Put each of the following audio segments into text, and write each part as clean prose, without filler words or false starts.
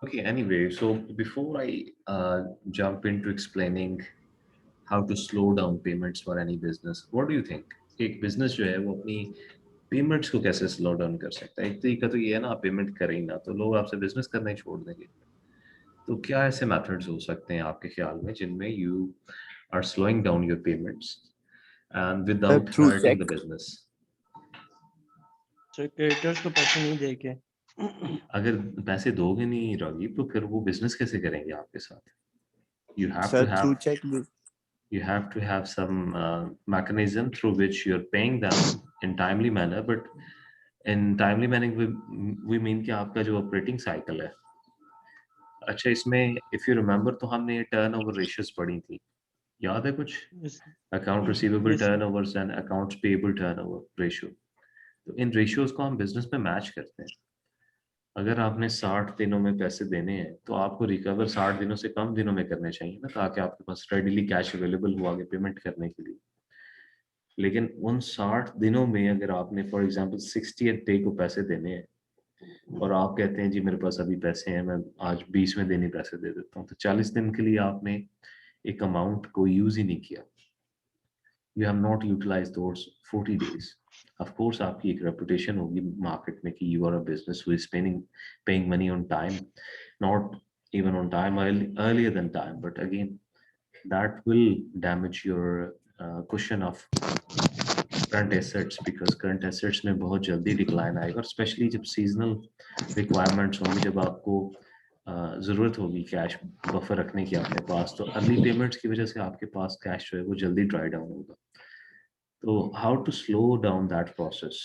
Okay, anyway, so before I jump into explaining how to slow down payments for any business, what do you think? एक business जो है वो अपनी payments को कैसे slow down कर सकता है? एक तरीका तो ये है ना, आप पेमेंट करें ही ना तो लोग आपसे बिजनेस करना ही छोड़ देंगे। तो क्या ऐसे मेथड्स हो सकते हैं आपके ख्याल में जिनमें you are slowing down your payments and without through hurting the cheque. business? Sir creditors को पैसे नहीं दे के अगर पैसे दोगे नहीं रागीब तो फिर वो बिजनेस कैसे करेंगे आपके साथ? You have to sir through have cheque भी। you have to have some mechanism through which you're paying them in timely manner, but in timely manner we mean कि आपका जो ऑपरेटिंग साइकिल है। अच्छा, इसमें इफ यू रिमेंबर तो हमने ये टर्नओवर रेशियोज पढ़ी थी, याद है कुछ? Yes account receivable yes turnovers and accounts payable turnover ratio. तो इन रेशियोज को हम बिजनेस में मैच करते हैं। अगर आपने 60 दिनों में पैसे देने हैं तो आपको रिकवर 60 दिनों से कम दिनों में करने चाहिए ना, ताकि आपके पास रेडिली कैश अवेलेबल हो आगे पेमेंट करने के लिए। लेकिन उन 60 दिनों में अगर आपने फॉर एग्जांपल 60th डे को पैसे देने हैं और आप कहते हैं जी मेरे पास अभी पैसे हैं, मैं आज 20वें दिन ही पैसे दे देता हूँ, तो 40 दिन के लिए आपने एक अमाउंट को यूज ही नहीं किया। You have not utilize those 40 days. Of course आपकी एक रेपुटेशन होगी मार्केट में कि you are a business who is paying money on time, not even on time, earlier than time, but again that will damage your cushion of current assets, because current assets में बहुत जल्दी decline आएगा, और specially जब seasonal requirements होंगी, जब आपको ज़रूरत होगी कैश बफर रखने की अपने पास, तो अर्ली पेमेंट्स की वजह से आपके पास कैश जो है वो जल्दी ड्राई डाउन होगा। तो how to slow down that process,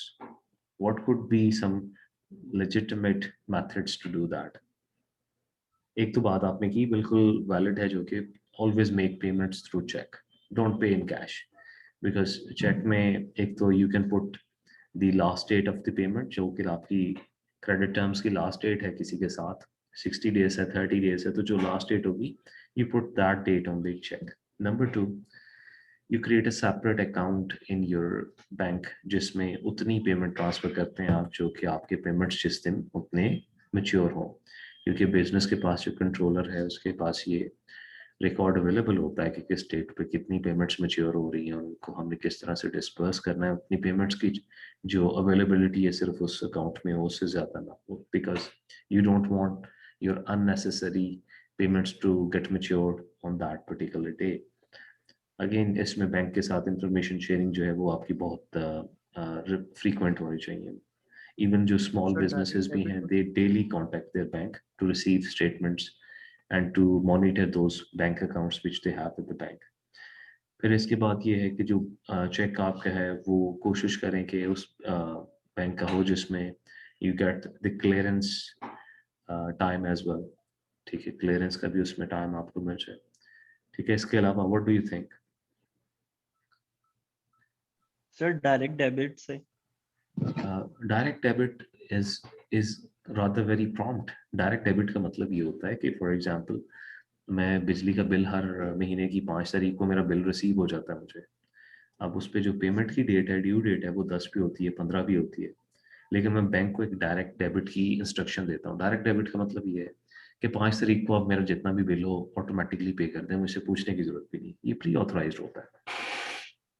what could be some legitimate methods to do that? एक तो बात आपने की बिल्कुल वैलिड है, जो कि always make payments through cheque, don't pay in cash, because cheque में एक तो you can put the last date of the payment, जो कि आपकी क्रेडिट टर्म्स की लास्ट डेट है किसी के साथ, 60 डेज है 30 डेज है, तो जो लास्ट डेट होगी you put that date on the cheque. Number two, you create a separate account in your bank जिसमें उतनी पेमेंट ट्रांसफर करते हैं आप जो कि आपके पेमेंट्स जिस दिन उतने मेच्योर हों, क्योंकि बिजनेस के पास जो कंट्रोलर है उसके पास ये रिकॉर्ड अवेलेबल होता है कि किस डेट पे कितनी पेमेंट्स मैच्योर हो रही हैं, उनको हमने किस तरह से डिस्पर्स करना है, अपनी पेमेंट्स की जो अवेलेबिलिटी है सिर्फ उस अकाउंट में हो, उससे ज़्यादा ना हो, because you don't want your unnecessary payments to get matured on that particular day. Again इसमें बैंक के साथ इंफॉर्मेशन शेयरिंग जो है वो आपकी बहुत फ्रीक्वेंट होनी चाहिए। Even जो small सर businesses डायरेक्ट भी डेबिट हैं, they daily contact their bank to receive statements and to monitor those bank accounts which they have with the bank. फिर इसके बाद ये है कि जो चेक आपका है वो कोशिश करें कि उस बैंक का हो जिसमें you get the clearance time as well। ठीक है, क्लियरेंस का भी उसमें टाइम आपको मिल जाए। ठीक है, इसके अलावा what do you think? Sir direct debit से direct debit is rather very prompt. Direct debit का मतलब ये होता है कि फॉर एग्जांपल मैं बिजली का बिल हर महीने की 5 तारीख को मेरा बिल रिसीव हो जाता है मुझे। अब उस पे जो पेमेंट की डेट है, ड्यू डेट है, वो 10 भी होती है, 15 भी होती है, लेकिन मैं बैंक को एक डायरेक्ट डेबिट की इंस्ट्रक्शन देता हूँ। डायरेक्ट डेबिट का मतलब ये है कि 5 तारीख को आप मेरा जितना भी बिल हो ऑटोमेटिकली पे कर दें, मुझे पूछने की जरूरत भी नहीं, ये प्री ऑथोराइज होता है।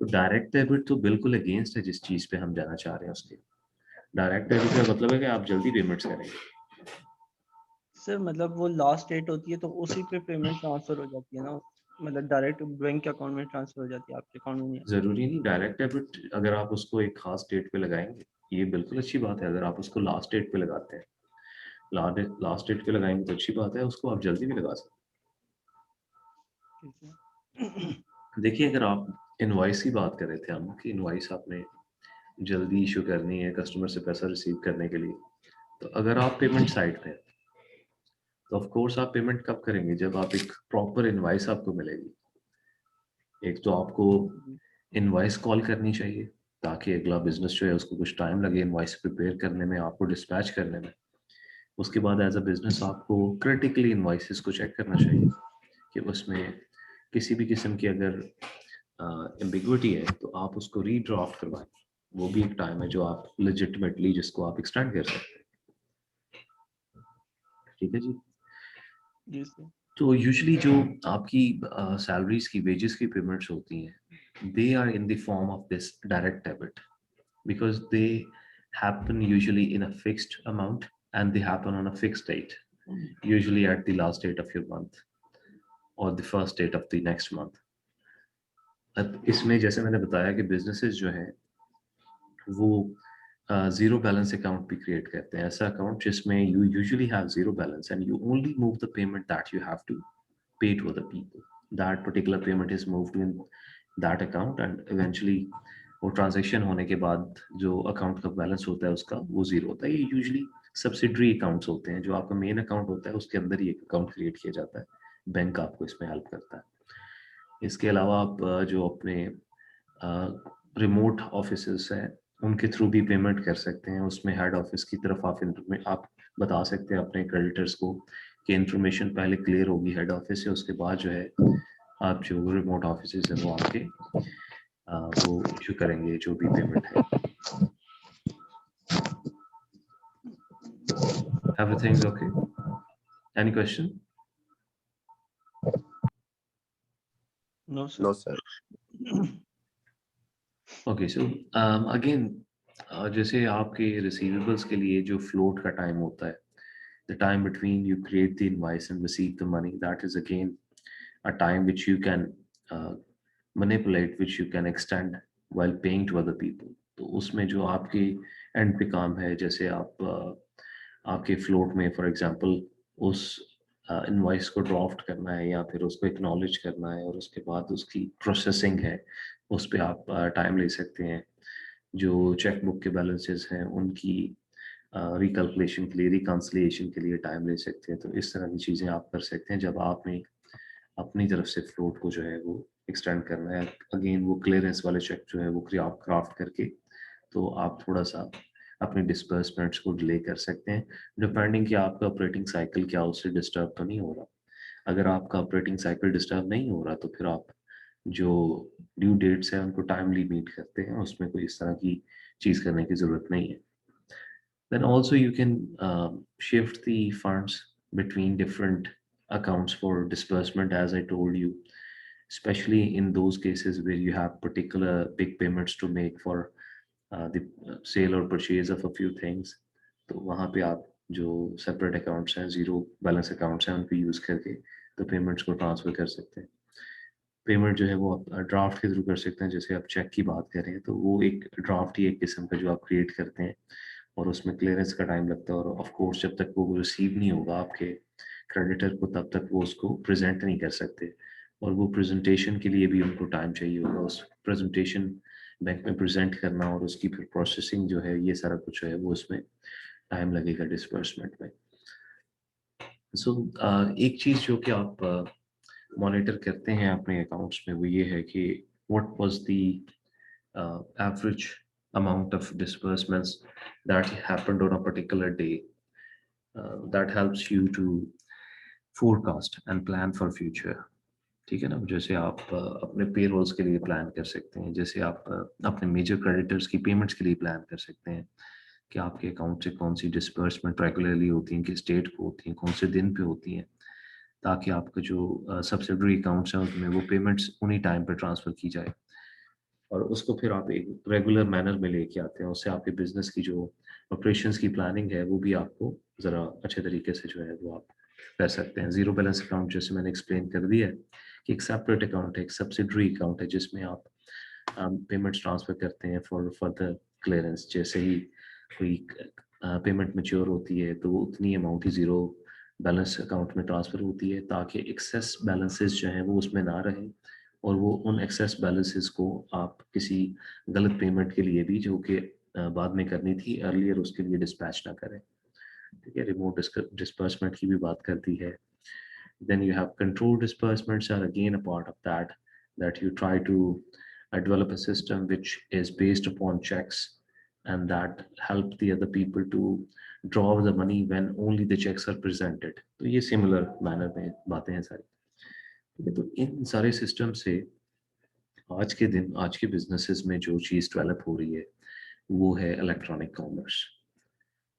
तो डायरेक्ट डेबिट तो बिल्कुल अगेंस्ट है जिस चीज पे हम जाना चाह रहे हैं उसके। डायरेक्ट डेबिट का मतलब है कि आप जल्दी पेमेंट्स करेंगे। सर मतलब वो लास्ट डेट होती है तो उसी पे पेमेंट ट्रांसफर हो जाती है ना, मतलब डायरेक्ट बैंक के अकाउंट में ट्रांसफर हो जाती है, आपके अकाउंट में नहीं आती। जरूरी नहीं डायरेक्ट डेबिट, अगर आप उसको एक खास डेट पे लगाएंगे ये बिल्कुल अच्छी बात है। अगर आप उसको लास्ट डेट पे लगाते हैं, लास्ट डेट पे लगाएंगे तो अच्छी बात है, उसको आप जल्दी भी लगा सकते ठीक है हैं। देखिए, अगर आप इनवॉइस की बात कर रहे थे हम कि इनवॉइस आपने जल्दी इशू करनी है कस्टमर से पैसा रिसीव करने के लिए, तो अगर आप पेमेंट साइट पे हैं तो ऑफ कोर्स आप पेमेंट कब करेंगे? जब आप एक प्रॉपर इनवॉइस आपको मिलेगी। एक तो आपको इनवॉइस कॉल करनी चाहिए ताकि अगला बिजनेस जो है उसको कुछ टाइम लगे इनवॉइस प्रिपेयर करने में, आपको डिस्पैच करने में। उसके बाद एज अ बिजनेस आपको क्रिटिकली इनवॉइसेस को चेक करना चाहिए कि उसमें किसी भी किस्म की अगर एम्बिग्विटी है तो आप उसको रीड्राफ्ट करवाएं। वो भी एक टाइम है जो आप लेजिटिमेटली जिसको आप एक्सटेंड कर सकते हैं। ठीक है जी। जी सर। तो यूजुअली जो आपकी सैलरीज की वेजेस की पेमेंट्स होती हैं, they are in the form of this direct debit, because they happen usually in a fixed amount and they happen on a fixed date, usually at the last date of your month or the first date of the next month. अब इसमें जैसे मैंने बताया कि businesses जो हैं वो zero balance account भी क्रिएट करते हैं, ऐसा अकाउंट जिसमें you usually have zero balance and you only move the payment that you have to pay to other people, that particular payment is moved in that account and eventually वो transaction होने के बाद जो account का balance होता है उसका वो जीरो होता है। ये यूजुअली सब्सिडरी अकाउंट्स होते हैं, जो आपका मेन अकाउंट होता है उसके अंदर ही एक अकाउंट क्रिएट किया जाता है, बैंक आपको इसमें हेल्प करता है। इसके अलावा आप जो अपने रिमोट ऑफिसेस हैं उनके थ्रू भी पेमेंट कर सकते हैं, उसमें हेड ऑफिस की तरफ आप बता सकते हैं अपने क्रेडिटर्स को कि इंफॉर्मेशन पहले क्लियर होगी हेड ऑफिस से, उसके बाद जो है आप जो रिमोट ऑफिसेस हैं वो आपके वो इशू करेंगे जो भी पेमेंट है। Everything's okay? Any question? No No, sir. sir. Okay, so again जैसे आपके रिसीवेबल्स के लिए जो फ्लोट का टाइम होता है, the time between you create the invoice and receive the money, that is again a time which you can manipulate, which you can extend while paying to other people. तो उसमें जो आपके and पे काम है, जैसे आपके फ्लोट में फॉर एग्जांपल उस इनवॉइस को ड्राफ्ट करना है या फिर उसको एक्नॉलेज करना है और उसके बाद उसकी प्रोसेसिंग है, उस पर आप टाइम ले सकते हैं। जो चेकबुक के बैलेंसेस हैं उनकी रिकैलकुलेशन के लिए, रिकॉन्सिलिएशन के लिए टाइम ले सकते हैं। तो इस तरह की चीज़ें आप कर सकते हैं जब आपने अपनी तरफ से फ्लोट को जो है वो एक्सटेंड करना है। अगेन वो क्लियरेंस वाले चेक जो है वो आप क्राफ्ट करके तो आप थोड़ा सा अपने डिस्बर्समेंट्स को डिले कर सकते हैं, डिपेंडिंग कि आपका ऑपरेटिंग साइकिल क्या उससे डिस्टर्ब तो नहीं हो रहा। अगर आपका ऑपरेटिंग साइकिल डिस्टर्ब नहीं हो रहा तो फिर आप जो ड्यू डेट्स हैं उनको टाइमली मीट करते हैं, उसमें कोई इस तरह की चीज़ करने की ज़रूरत नहीं है। Then also you can shift the funds between different accounts for disbursement, as I told you, especially in those cases where you have particular big payments to make for the sale or purchase of a few things. तो वहाँ पे आप जो separate accounts हैं, zero balance accounts हैं, उनको use करके तो payments को transfer कर सकते हैं। पेमेंट जो है वो आप ड्राफ्ट के थ्रू कर सकते हैं, जैसे आप चेक की बात करें तो वो एक ड्राफ्ट ही एक किस्म का जो आप क्रिएट करते हैं और उसमें क्लियरेंस का टाइम लगता है और ऑफ कोर्स जब तक वो रिसीव नहीं होगा आपके क्रेडिटर को तब तक वो उसको प्रेजेंट नहीं कर सकते, और वो प्रेजेंटेशन के लिए भी उनको टाइम चाहिए होगा। उस प्रेजेंटेशन बैंक में प्रेजेंट करना और उसकी फिर प्रोसेसिंग जो है ये सारा कुछ है वो उसमें टाइम लगेगा डिस्बर्समेंट में। सो एक चीज़ जो कि आप मॉनिटर करते हैं अपने अकाउंट्स में वो ये है कि what was the average amount of disbursements that happened on a particular day. That helps you to forecast and plan for future. ठीक है ना, जैसे आप अपने पेरोल्स के लिए प्लान कर सकते हैं, जैसे आप अपने मेजर क्रेडिटर्स की पेमेंट्स के लिए प्लान कर सकते हैं कि आपके अकाउंट से कौन सी डिसबर्समेंट रेगुलरली होती हैं, किस डेट को होती हैं, कौन से दिन पे होती हैं, ताकि आपका जो सब्सिडरी अकाउंट्स हैं उसमें वो पेमेंट्स उन्हीं टाइम पे ट्रांसफ़र की जाए और उसको फिर आप एक रेगुलर मैनर में लेके आते हैं। उससे आपके बिजनेस की जो ऑपरेशंस की प्लानिंग है वो भी आपको ज़रा अच्छे तरीके से जो है वो आप कर सकते हैं। ज़ीरो बैलेंस अकाउंट जैसे मैंने एक्सप्लेन कर दिया है कि एक सेपरेट अकाउंट है, एक सब्सिडरी अकाउंट है जिसमें आप पेमेंट्स ट्रांसफ़र करते हैं फॉर फर्दर क्लियरेंस। जैसे ही कोई पेमेंट मैच्योर होती है तो वो उतनी अमाउंट ही ज़ीरो बैलेंस अकाउंट में ट्रांसफ़र होती है ताकि एक्सेस बैलेंसेस जो हैं वो उसमें ना रहें और वो उन एक्सेस बैलेंसेस को आप किसी गलत पेमेंट के लिए भी जो कि बाद में करनी थी अर्लियर उसके लिए डिस्पैच ना करें। ठीक है, रिमोट डिस्बर्समेंट की भी बात करती है। Then you have control disbursements are again a part of that you try to develop a system which is based upon checks and that help the other people to draw the money when only the checks are presented. तो ये similar manner में बातें हैं सारी। ठीक है, तो इन सारे सिस्टम से आज के दिन आज के बिजनेसेस में जो चीज़ डेवलप हो रही है वो है इलेक्ट्रॉनिक कॉमर्स,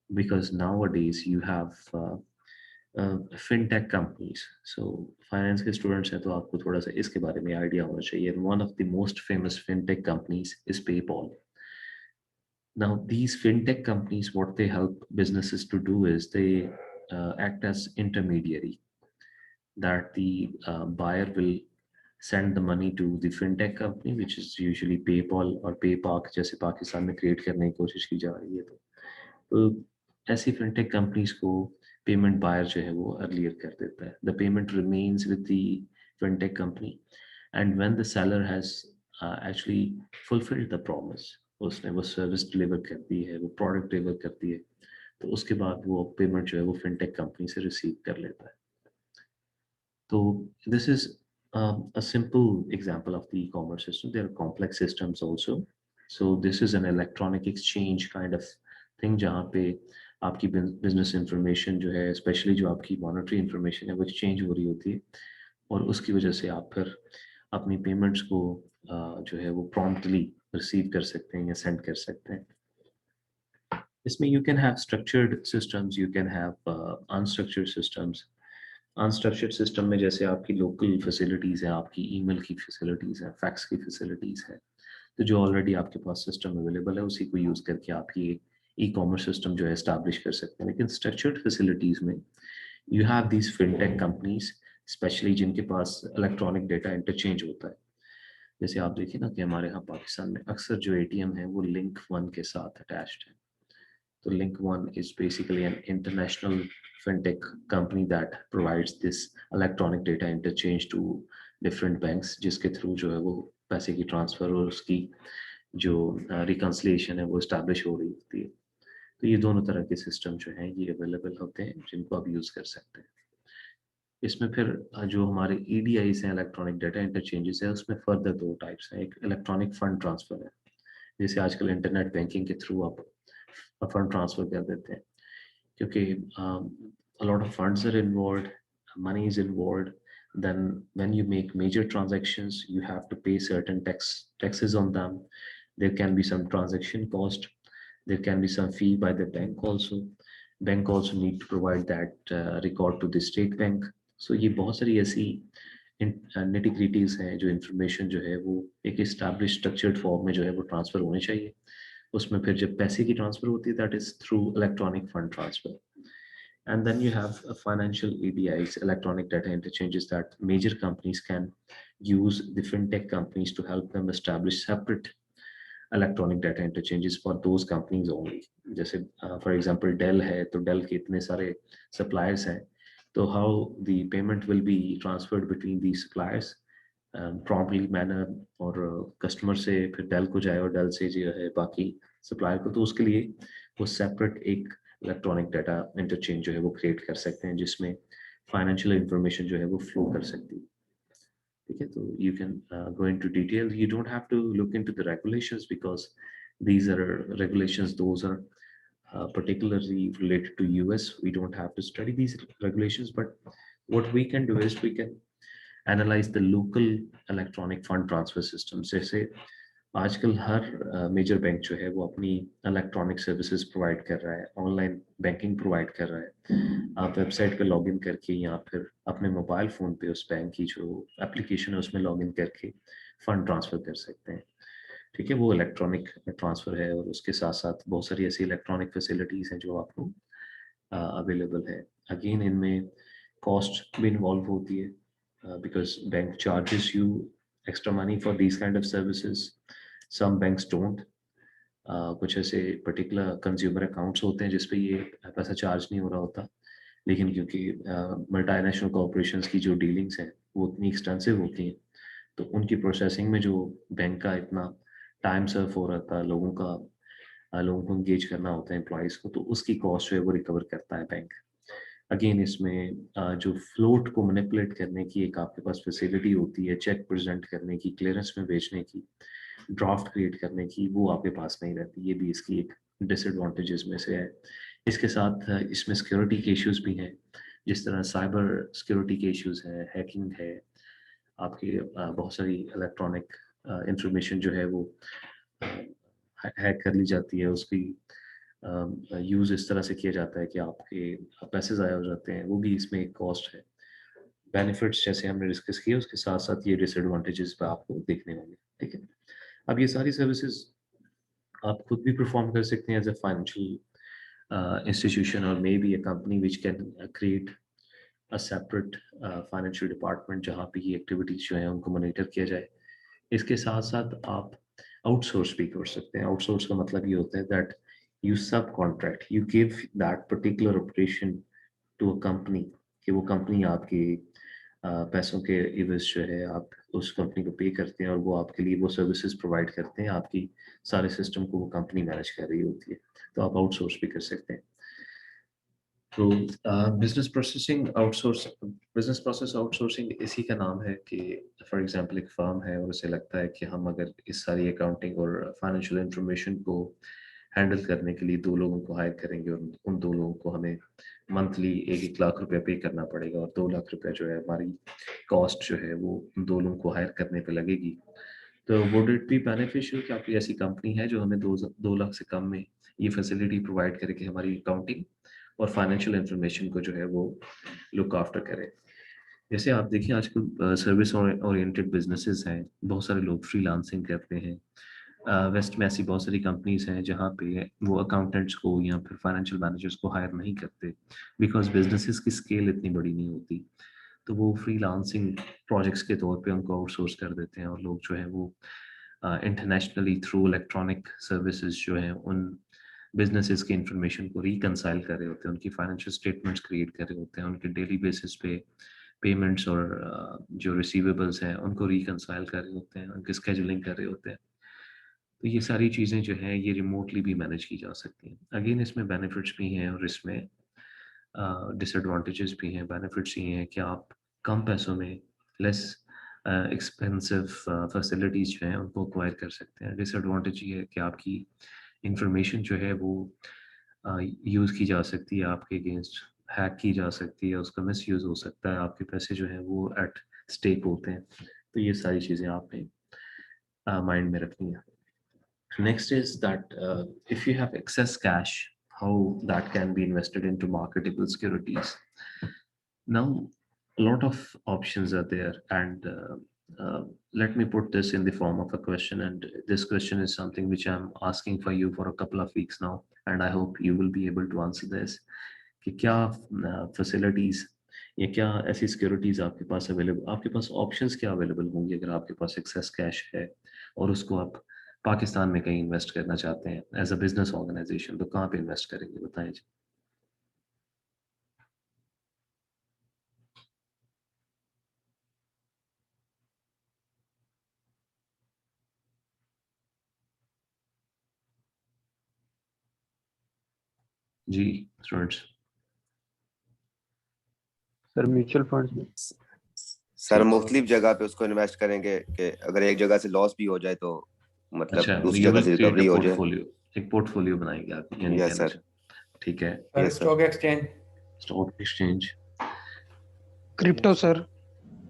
बिकॉज नाउ अडेज you have fintech companies. So finance के स्टूडेंट्स हैं तो आपको थोड़ा सा इसके बारे में आइडिया होना चाहिए। One of the most famous fintech companies is PayPal. Now, these fintech companies, what they help businesses to do is they act as intermediary, that the buyer will send the money to the fintech company, which is usually PayPal or PayPal, जैसे पाकिस्तान में create करने की कोशिश की जा रही है। तो ऐसी फिनटेक कंपनीज को पेमेंट बायर जो है वो अर्लियर कर देता है। The payment remains with the fintech company, and when the seller has actually fulfilled the promise, उसने वो सर्विस डिलीवर कर दी है, वो प्रोडक्ट डिलीवर कर दी है, तो उसके बाद वो पेमेंट जो है वो फिनटेक कंपनी से रिसीव कर लेता है। तो this is a simple example of the e-commerce system. There are complex systems also. So this is an electronic exchange kind of thing जहाँ पे आपकी business information जो है, especially जो आपकी monetary information है, वो exchange हो रही होती है, और उसकी वजह से आप फिर अपनी payments को जो है वो promptly receive कर सकते हैं या send कर सकते हैं। इसमें you can have structured systems, you can have unstructured systems. Unstructured system में जैसे आपकी लोकल फैसिलिटीज़ हैं, आपकी ईमेल की फैसिलिटीज़ हैं, फैक्स की फैसिलिटीज़ हैं, तो जो ऑलरेडी आपके पास सिस्टम अवेलेबल है उसी को यूज़ करके आप ये ई कॉमर्स सिस्टम जो है इस्टेब्लिश कर सकते हैं। लेकिन स्ट्रक्चर्ड फैसिलिटीज़ में you have these fintech companies, specially जिनके पास इलेक्ट्रॉनिक डेटा इंटरचेंज होता है। जैसे आप देखिए ना कि हमारे यहाँ पाकिस्तान में अक्सर जो एटीएम है वो लिंक वन के साथ अटैच्ड है। So Link One is basically an international fintech company that provides this electronic data interchange to different banks, जिसके थ्रू जो है वो पैसे की ट्रांसफर और उसकी जो रिकन्सिलिएशन है वो इस्टेब्लिश हो रही होती है। तो ये दोनों तरह के सिस्टम जो हैं ये अवेलेबल होते हैं जिनको आप यूज़ कर सकते हैं। इसमें फिर जो हमारे EDIs हैं, इलेक्ट्रॉनिक डाटा इंटरचेंजेस है, उसमें फर्दर दो टाइप्स हैं। एक इलेक्ट्रॉनिक फंड ट्रांसफर है, जैसे आजकल इंटरनेट बैंकिंग के थ्रू आप फंड ट्रांसफर कर देते हैं, क्योंकि a lot of funds are involved, money is involved. Then when you make major transactions, you have to pay certain taxes on them. There can be some transaction cost. There can be some fee by the bank also. Bank also need to provide that record to the state bank. So ये बहुत सारी ऐसी nitty-gritties हैं जो information जो है वो एक established structured form में जो है वो transfer होनी चाहिए। उसमें फिर जब पैसे की ट्रांसफर होती है that is through electronic fund transfer. And then you have financial EDIs, electronic data interchanges, that major companies can use the fintech companies to help them establish separate electronic data interchanges for those companies only. जैसे for example Dell है, तो Dell के इतने सारे suppliers हैं, तो how the payment will be transferred between these suppliers promptly manner, और customer से फिर डेल को जाए और डेल से जो है बाकी सप्लायर को, तो उसके लिए वो सेपरेट एक इलेक्ट्रॉनिक डाटा इंटरचेंज जो है वो क्रिएट कर सकते हैं जिसमें फाइनेंशियल इंफॉर्मेशन जो है वो फ्लो कर सकती है। ठीक है, तो you can go into detail, you don't have to look into the regulations because these are regulations, those are particularly related to US. We don't have to study these regulations, but what we can do is we can analyse the local electronic fund transfer system. जैसे आजकल हर major bank जो है वो अपनी electronic services provide कर रहा है, online banking provide कर रहा है। आप वेबसाइट पे लॉगिन करके या फिर अपने मोबाइल फ़ोन पे उस बैंक की जो एप्लीकेशन है उसमें लॉगिन करके फ़ंड ट्रांसफ़र कर सकते हैं। ठीक है, वो इलेक्ट्रॉनिक ट्रांसफ़र है, और उसके साथ साथ बहुत सारी ऐसी इलेक्ट्रॉनिक फैसिलिटीज़ हैं जो आपको अवेलेबल है। अगेन इनमें कॉस्ट भी इन्वॉल्व होती है, because bank charges you extra money for these kind of services. Some banks don't. कुछ ऐसे पर्टिकुलर कंज्यूमर अकाउंट्स होते हैं जिसपे ये पैसा चार्ज नहीं हो रहा होता, लेकिन क्योंकि मल्टीनेशनल कॉर्पोरेशंस की जो डीलिंग्स हैं वो उतनी एक्सटेंसिव होती हैं, तो उनकी प्रोसेसिंग में जो बैंक का इतना टाइम सर्व हो रहा था, लोगों को इंगेज करना होता है एम्प्लॉयज़ को, तो उसकी कॉस्ट जो है वो रिकवर करता है बैंक। अगेन इसमें जो फ्लोट को मैनिपुलेट करने की एक आपके पास फैसिलिटी होती है, चेक प्रेजेंट करने की, क्लियरेंस में बेचने की, ड्राफ्ट क्रिएट करने की, वो आपके पास नहीं रहती। ये भी इसकी एक डिसएडवांटेजेस में से है। इसके साथ इसमें सिक्योरिटी के इश्यूज भी हैं, जिस तरह साइबर सिक्योरिटी के इश्यूज हैं, हैकिंग है, आपकी बहुत सारी इलेक्ट्रॉनिक इंफॉर्मेशन जो है वो हैक कर ली जाती है, उसकी यूज़ इस तरह से किया जाता है कि आपके पैसे ज़ाया हो जाते हैं, वो भी इसमें एक कॉस्ट है। बेनिफिट्स जैसे हमने डिस्कस किए, उसके साथ-साथ ये डिसएडवांटेजेस पे आपको देखने होंगे, ठीक है? अब ये सारी सर्विसेज़ आप खुद भी परफॉर्म कर सकते हैं as a financial institution or maybe a company which can create a separate financial department जहाँ पे ये एक्टिविटीज़ जो हैं उनको मॉनिटर किया जाए। इसके साथ-साथ आप आउटसोर्स भी कर सकते हैं। आउटसोर्स का मतलब ये होता है that you subcontract, you give that particular operation to a company कि वो कंपनी आपके पैसों के एवज़ जो है आप उस कंपनी को पे करते हैं और वो आपके लिए वो सर्विसेज़ प्रोवाइड करते हैं। आपकी सारे सिस्टम को वो कंपनी मैनेज कर रही होती है। तो आप आउटसोर्स भी कर सकते हैं। तो बिजनेस प्रोसेस आउटसोर्सिंग इसी का नाम है कि फॉर एग्जांपल एक फर्म है और उसे लगता है कि हम अगर इस सारी अकाउंटिंग और फाइनेंशियल इंफॉर्मेशन को हैंडल करने के लिए 2 लोगों को हायर करेंगे और उन 2 लोगों को हमें मंथली 1-1 लाख रुपए पे करना पड़ेगा और 2 लाख रुपए जो है हमारी कॉस्ट जो है वो उन 2 लोगों को हायर करने पे लगेगी। तो वुड इट बी बेनिफिशियल कि आपकी ऐसी कंपनी है जो हमें 2 लाख से कम में ये फैसिलिटी प्रोवाइड करे कि हमारी अकाउंटिंग और फाइनेंशियल इंफॉर्मेशन को जो है वो लुक आफ्टर करे। जैसे आप देखिए आजकल सर्विस ओरिएंटेड बिजनेसेस हैं, बहुत सारे लोग फ्रीलांसिंग करते हैं। वेस्ट में ऐसी बहुत सारी कंपनीज हैं जहाँ पे वो अकाउंटेंट्स को या फिर फाइनेंशियल मैनेजर्स को हायर नहीं करते बिकॉज़ बिजनेसेस की स्केल इतनी बड़ी नहीं होती। तो वो फ्रीलांसिंग प्रोजेक्ट्स के तौर पे उनको आउटसोर्स कर देते हैं और लोग जो है वो इंटरनेशनली थ्रू इलेक्ट्रॉनिक सर्विसेज जो हैं उन बिजनेसेस की इंफॉर्मेशन को रिकंसाइल कर रहे होते हैं, उनकी फाइनेंशियल स्टेटमेंट्स क्रिएट कर रहे होते हैं, उनके डेली बेसिस पे पेमेंट्स और जो रिसीवेबल्स हैं उनको रिकंसाइल कर रहे होते हैं, उनकी स्केजुलिंग कर रहे होते हैं। तो ये सारी चीज़ें जो हैं ये रिमोटली भी मैनेज की जा सकती हैं। अगेन इसमें बेनिफिट्स भी हैं और इसमें डिसएडवांटेजेस भी हैं। बेनिफिट्स ये हैं कि आप कम पैसों में लेस एक्सपेंसिव फैसिलिटीज़ जो हैं उनको एक्वायर कर सकते हैं। डिसएडवांटेज ये है कि आपकी इंफॉर्मेशन जो है वो यूज़ की जा सकती है आपके अगेंस्ट, हैक की जा सकती है, उसका मिसयूज़ हो सकता है, आपके पैसे जो हैं वो एट स्टेक होते हैं। तो ये सारी चीज़ें आपने माइंड में रखनी है। Next is that if you have excess cash, how that can be invested into marketable securities. Now, a lot of options are there, and let me put this in the form of a question. And this question is something which I'm asking for you for a couple of weeks now, and I hope you will be able to answer this. कि क्या facilities या क्या ऐसी securities आपके पास options क्या available होंगी अगर आपके पास एक्सेस कैश है और उसको आप पाकिस्तान में कहीं इन्वेस्ट करना चाहते हैं एज अ बिजनेस ऑर्गेनाइजेशन, तो कहाँ पे इन्वेस्ट करेंगे बताएं जी। जी स्टूडेंट्स। सर म्यूचुअल फंड्स में। सर मुख्तलिफ जगह पे उसको इन्वेस्ट करेंगे कि अगर एक जगह से लॉस भी हो जाए तो मतलब अच्छा, दूसरी यू जगह will say create a recovery हो जाए। पोर्टफोलियो, एक पोर्टफोलियो बनाएंगे आप, यानी यस कहना सर। चाहिए। ठीक है। Sir yes sir. Stock exchange. Stock exchange. Crypto sir.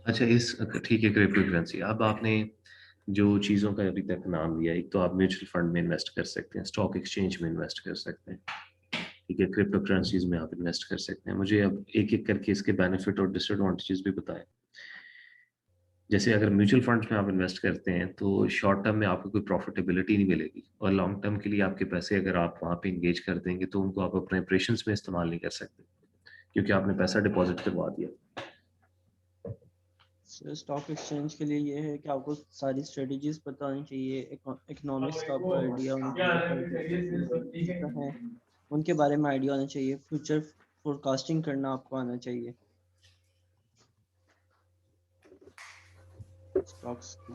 अच्छा इस ठीक है, क्रिप्टो करेंसी। अब आपने जो चीज़ों का अभी तक नाम लिया, एक तो आप म्यूचुअल फंड में इन्वेस्ट कर सकते हैं, स्टॉक एक्सचेंज में इन्वेस्ट कर सकते हैं, ठीक है, क्रिप्टो करेंसीज में आप इन्वेस्ट कर सकते हैं। मुझे अब एक एक करके इसके बेनिफिट और डिसएडवांटेजेस भी बताएं। जैसे अगर म्यूचुअल फंड्स में आप इन्वेस्ट करते हैं तो शॉर्ट टर्म में आपको कोई प्रॉफिटेबिलिटी नहीं मिलेगी और लॉन्ग टर्म के लिए आपके पैसे अगर आप वहाँ पे इंगेज कर देंगे तो उनको आप अपने ऑपरेशंस में इस्तेमाल नहीं कर सकते क्योंकि आपने पैसा डिपॉजिट करवा दिया। स्टॉक एक्सचेंज के लिए ये है कि आपको सारी स्ट्रेटजीज पता होनी चाहिए, इकोनॉमिक्स का आपको आइडिया होना चाहिए, उनके बारे में आइडिया होना चाहिए, फ्यूचर फोरकास्टिंग करना आपको आना चाहिए स्टॉक्स की।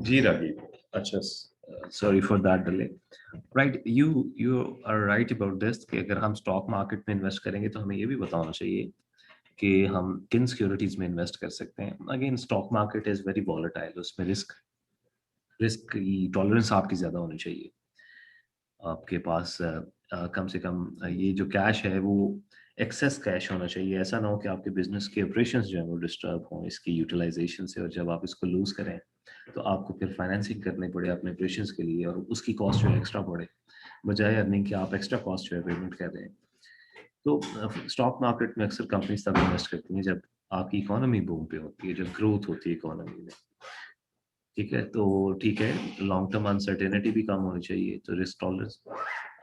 जी राजीव, अच्छा, sorry for that delay. Right, you are right about this कि अगर हम स्टॉक मार्केट में इन्वेस्ट करेंगे तो हमें ये भी बताना चाहिए कि हम किन सिक्योरिटीज में इन्वेस्ट कर सकते हैं। Again, stock market is very volatile, उसमें रिस्क की टॉलरेंस आपकी ज़्यादा होनी चाहिए। आपके पास कम से कम ये जो कैश है वो एक्सेस कैश होना चाहिए। ऐसा ना हो कि आपके बिजनेस के ऑपरेशंस जो है वो डिस्टर्ब हों इसकी यूटिलाइजेशन से, और जब आप इसको लूज करें तो आपको फिर फाइनेंसिंग करनी पड़े अपने ऑपरेशंस के लिए, और उसकी कॉस्ट जो है एक्स्ट्रा पड़े, बजाय अर्निंग के आप एक्स्ट्रा कॉस्ट जो है पेमेंट कर रहे हैं। तो स्टॉक मार्केट में अक्सर कंपनीज तब इन्वेस्ट करती हैं जब आपकी इकोनॉमी बूम पे होती है, जब ग्रोथ होती है इकोनॉमी में। ठीक है, तो ठीक है, लॉन्ग टर्म अनसर्टेनिटी भी कम होनी चाहिए, तो रिस्क टॉलरेंस।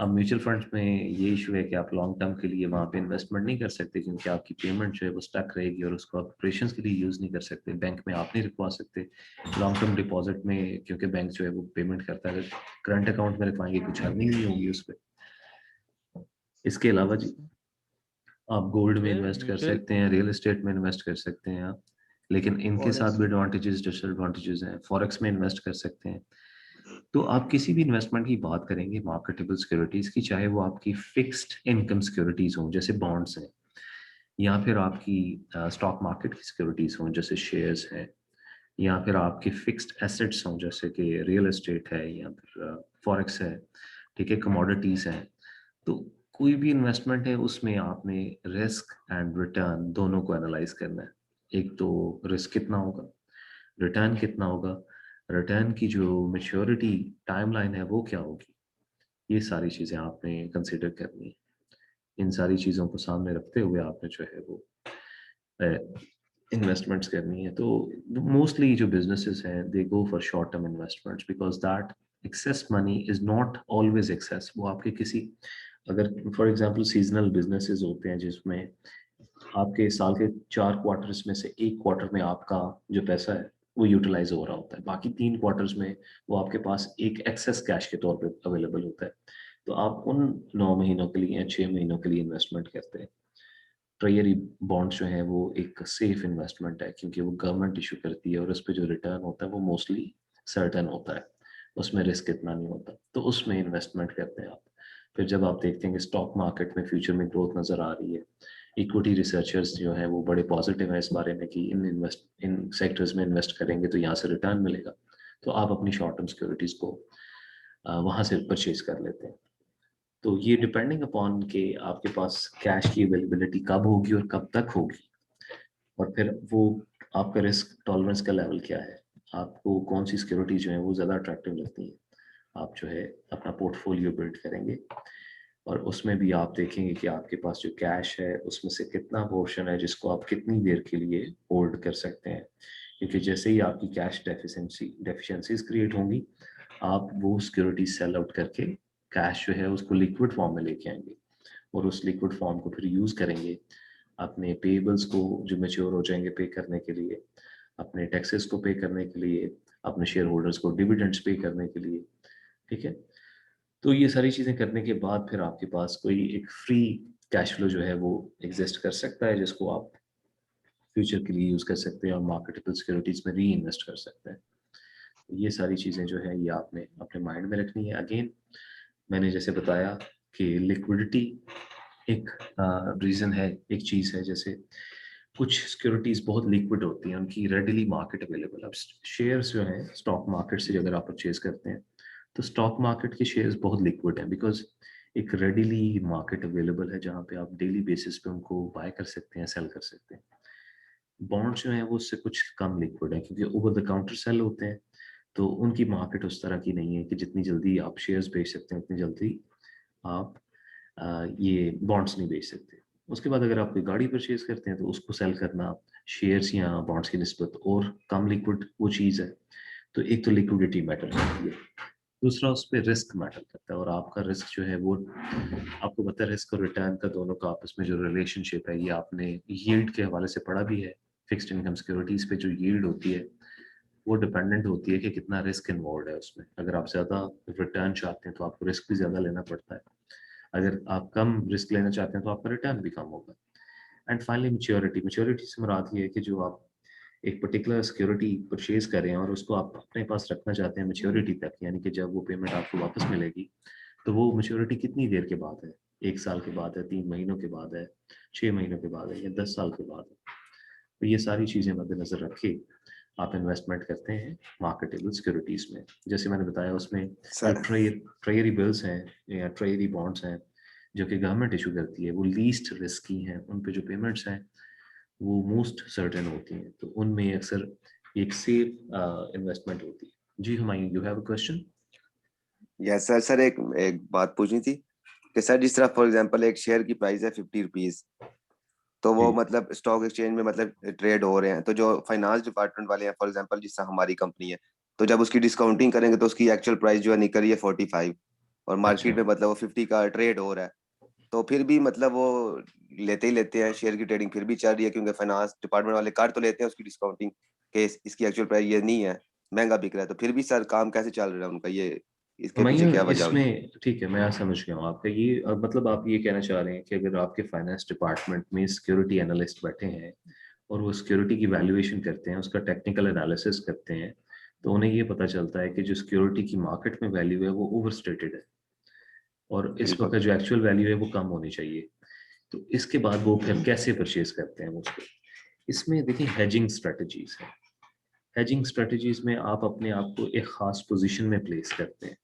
अब म्यूचुअल फंड्स में ये इशू है कि आप लॉन्ग टर्म के लिए वहाँ पे इन्वेस्टमेंट नहीं कर सकते, क्योंकि आपकी पेमेंट जो है वो स्टक रहेगी और उसको आप ऑपरेशंस के लिए यूज़ नहीं कर सकते। बैंक में आप नहीं रखवा सकते लॉन्ग टर्म डिपॉजिट में, क्योंकि बैंक जो है वो पेमेंट करता है। करंट अकाउंट में रखवाएंगे, कुछ अर्निंग नहीं होगी उस पर। इसके अलावा जी, आप गोल्ड में सर इन्वेस्ट कर म्यूचुअल सकते हैं, रियल एस्टेट में इन्वेस्ट कर सकते हैं आप, लेकिन इनके साथ फॉरेक्स भी में एडवांटेजेस डिसएडवांटेजेस हैं। फॉरेक्स में इन्वेस्ट कर सकते हैं। तो आप किसी भी इन्वेस्टमेंट की बात करेंगे मार्केटेबल सिक्योरिटीज की, चाहे वो आपकी फिक्स्ड इनकम सिक्योरिटीज हों जैसे बॉन्ड्स हैं, या फिर आपकी स्टॉक मार्केट की सिक्योरिटीज हों जैसे शेयर्स हैं, या फिर आपकी फिक्स्ड एसेट्स हों जैसे कि रियल एस्टेट है, या फिर फॉरेक्स है, ठीक है, कमोडिटीज हैं। तो कोई भी इन्वेस्टमेंट है उसमें आपने रिस्क एंड रिटर्न दोनों को एनालाइज करना है। एक तो रिस्क कितना होगा, रिटर्न कितना होगा, रिटर्न की जो मैच्योरिटी टाइमलाइन है वो क्या होगी, ये सारी चीज़ें आपने कंसिडर करनी है। इन सारी चीज़ों को सामने रखते हुए आपने जो है वो इन्वेस्टमेंट्स करनी है। तो मोस्टली जो बिजनेसेस हैं they go for short term investments, because that excess money is not always excess. वो आपके किसी, अगर फॉर एग्जांपल सीजनल बिजनेसेस होते हैं जिसमें आपके साल के 4 क्वार्टर्स में से एक क्वार्टर में आपका जो पैसा है वो यूटिलाइज हो रहा होता है, बाकी 3 क्वार्टर्स में वो आपके पास एक एक्सेस कैश के तौर पे अवेलेबल होता है। तो आप उन 9 महीनों के लिए या 6 महीनों के लिए इन्वेस्टमेंट करते हैं। ट्रेजरी बॉन्ड्स जो है वो एक सेफ इन्वेस्टमेंट है, क्योंकि वो गवर्नमेंट इशू करती है और उस पर जो रिटर्न होता है वो मोस्टली सर्टन होता है, उसमें रिस्क इतना नहीं होता, तो उसमें इन्वेस्टमेंट करते हैं आप। फिर जब आप देखते हैं कि स्टॉक मार्केट में फ्यूचर में ग्रोथ नज़र आ रही है, इक्विटी रिसर्चर्स जो है वो बड़े पॉजिटिव हैं इस बारे में कि इन सेक्टर्स में इन्वेस्ट करेंगे तो यहाँ से रिटर्न मिलेगा, तो आप अपनी शॉर्ट टर्म सिक्योरिटीज़ को वहाँ से परचेज कर लेते हैं। तो ये डिपेंडिंग अपॉन कि आपके पास कैश की अवेलेबिलिटी कब होगी और कब तक होगी, और फिर वो आपका रिस्क टॉलरेंस का लेवल क्या है, आपको कौन सी सिक्योरिटी जो है वो ज़्यादा अट्रैक्टिव लगती है। आप जो है अपना पोर्टफोलियो बिल्ड करेंगे और उसमें भी आप देखेंगे कि आपके पास जो कैश है उसमें से कितना पोर्शन है जिसको आप कितनी देर के लिए होल्ड कर सकते हैं, क्योंकि जैसे ही आपकी कैश डेफिशिएंसीज क्रिएट होंगी, आप वो सिक्योरिटी सेल आउट करके कैश जो है उसको लिक्विड फॉर्म में लेके आएंगे, और उस लिक्विड फॉर्म को फिर यूज़ करेंगे अपने पेबल्स को जो मेच्योर हो जाएंगे पे करने के लिए, अपने टैक्सेस को पे करने के लिए, अपने शेयर होल्डर्स को डिविडेंड्स पे करने के लिए। ठीक है, तो ये सारी चीज़ें करने के बाद फिर आपके पास कोई एक फ्री कैश फ्लो जो है वो एग्जिस्ट कर सकता है, जिसको आप फ्यूचर के लिए यूज़ कर सकते हैं और मार्केटेबल सिक्योरिटीज़ में री इन्वेस्ट कर सकते हैं। ये सारी चीज़ें जो है ये आपने अपने माइंड में रखनी है। अगेन, मैंने जैसे बताया कि लिक्विडिटी एक रीज़न है, एक चीज़ है। जैसे कुछ सिक्योरिटीज़ बहुत लिक्विड होती हैं, उनकी रेडिली मार्केट अवेलेबल। अब शेयर्स जो हैं स्टॉक मार्केट से अगर आप परचेज करते हैं तो स्टॉक मार्केट के शेयर्स बहुत लिक्विड हैं, बिकॉज एक रेडिली मार्केट अवेलेबल है जहाँ पे आप डेली बेसिस पे उनको बाय कर सकते हैं, सेल कर सकते हैं। बॉन्ड्स जो हैं वो उससे कुछ कम लिक्विड है, क्योंकि ओवर द काउंटर सेल होते हैं, तो उनकी मार्केट उस तरह की नहीं है कि जितनी जल्दी आप शेयर्स बेच सकते हैं उतनी जल्दी आप ये बॉन्ड्स नहीं बेच सकते। उसके बाद अगर आप कोई गाड़ी परचेज करते हैं तो उसको सेल करना शेयर्स या बॉन्ड्स की निस्बत और कम लिक्विड वो चीज़ है। तो एक तो लिक्विडिटी मैटर करती है, दूसरा उस पर रिस्क मैटर करता है, और आपका रिस्क जो है वो आपको पता है, रिस्क और रिटर्न का दोनों का आपस में जो रिलेशनशिप है ये आपने यील्ड के हवाले से पढ़ा भी है। फिक्स्ड इनकम सिक्योरिटीज पे जो यील्ड होती है वो डिपेंडेंट होती है कि कितना रिस्क इन्वॉल्व है उसमें। अगर आप ज़्यादा रिटर्न चाहते हैं तो आपको रिस्क भी ज़्यादा लेना पड़ता है, अगर आप कम रिस्क लेना चाहते हैं तो आपका रिटर्न भी कम होगा। And finally maturity. मैच्योरिटी से मुराद ये है कि जो आप एक पर्टिकुलर सिक्योरिटी परचेज करें और उसको आप अपने पास रखना चाहते हैं मैच्योरिटी तक, यानी कि जब वो पेमेंट आपको वापस मिलेगी तो वो मैच्योरिटी कितनी देर के बाद है, 1 साल के बाद है, 3 महीनों के बाद है, 6 महीनों के बाद है या 10 साल के बाद है। तो ये सारी चीज़ें मद्देनजर रखे आप इन्वेस्टमेंट करते हैं मार्केटेबल सिक्योरिटीज़ में। जैसे मैंने बताया उसमें जो ट्रेजरी बिल्स हैं या ट्रेजरी बॉन्ड्स हैं जो कि गवर्नमेंट इशू करती है, वो लीस्ट रिस्की हैं, उन पे जो पेमेंट्स हैं वो मोस्ट सर्टेन होती हैं, तो उनमें अक्सर एक सेफ इन्वेस्टमेंट होती है। जी Humayun, you have a question? Yes sir. Sir एक बात पूछनी थी कि सर जिस तरह फॉर एग्जांपल एक शेयर की प्राइस है 50 रुपीज, तो वो जी। मतलब स्टॉक एक्सचेंज में मतलब ट्रेड हो रहे हैं, तो जो फाइनेंस डिपार्टमेंट वाले हैं फॉर एग्जांपल जिस तरह हमारी कंपनी है, तो जब उसकी डिस्काउंटिंग करेंगे तो उसकी एक्चुअल प्राइस जो है निकल रही है 45 और अच्छा। मार्केट में मतलब वो 50 का ट्रेड हो रहा है, तो फिर भी मतलब वो लेते ही लेते हैं, शेयर की ट्रेडिंग फिर भी चल रही है क्योंकि फाइनेंस डिपार्टमेंट वाले कर तो लेते हैं उसकी डिस्काउंटिंग के इसकी एक्चुअल प्राइस ये नहीं है, महंगा बिक रहा है, तो फिर भी सर काम कैसे चल रहा है उनका, ये इसके पीछे हुमायूं, क्या वजह हुई? इसमें ठीक है, मैं समझ गया हूँ आपका ये मतलब आप ये कहना चाह रहे हैं कि अगर आपके फाइनेंस डिपार्टमेंट में सिक्योरिटी एनालिस्ट बैठे हैं और वो सिक्योरिटी की वैल्यूएशन करते हैं, उसका टेक्निकल एनालिसिस करते हैं, तो उन्हें ये पता चलता है कि जो सिक्योरिटी की मार्केट में वैल्यू है वो ओवरस्टेटेड है और इस बिल्कुल। वक्त जो एक्चुअल वैल्यू है वो कम होनी चाहिए, तो इसके बाद वो फिर कैसे परचेज करते हैं उसको? इसमें देखिए हेजिंग स्ट्रेटजीज है। हेजिंग स्ट्रेटजीज में आप अपने आप को एक खास पोजीशन में प्लेस करते हैं।